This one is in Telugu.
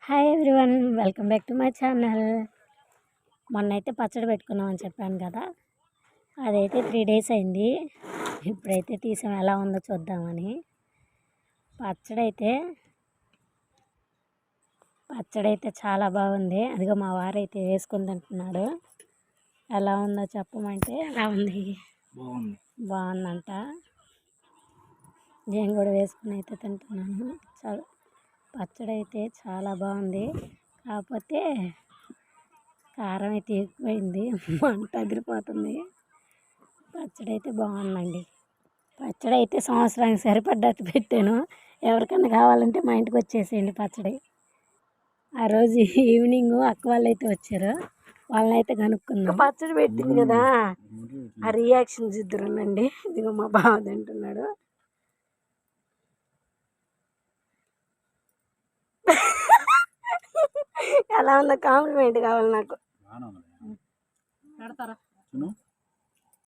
Hi everyone, welcome back to my channel. మొన్నైతే పచ్చడి పెట్టుకున్నామని చెప్పాను కదా, అదైతే 3 days అయింది. ఇప్పుడైతే తీసాం, ఎలా ఉందో చూద్దామని. పచ్చడి అయితే చాలా బాగుంది. అదిగో మా వారైతే వేసుకుని తింటున్నాడు. ఎలా ఉందో చెప్పమంటే ఎలా ఉంది, బాగుందంట. నేను కూడా వేసుకుని అయితే తింటున్నాను. పచ్చడి అయితే చాలా బాగుంది, కాకపోతే కారం అయితే ఎక్కువైంది, మంట అదిరిపోతుంది. పచ్చడి అయితే బాగుందండి. పచ్చడి అయితే సంవత్సరానికి సరిపడ్డట్టు పెట్టాను. ఎవరికన్నా కావాలంటే మా ఇంటికి వచ్చేసేయండి పచ్చడి. ఆ రోజు ఈవినింగ్ అక్క వాళ్ళు అయితే వచ్చారు, వాళ్ళనైతే కనుక్కున్నాం. పచ్చడి పెట్టింది కదా, ఆ రియాక్షన్స్ ఇద్దరునండి. ఇదిగో మా బావ తింటున్నాడు. ఎలా ఉందో కాంప్లిమెంట్ కావాలి నాకు.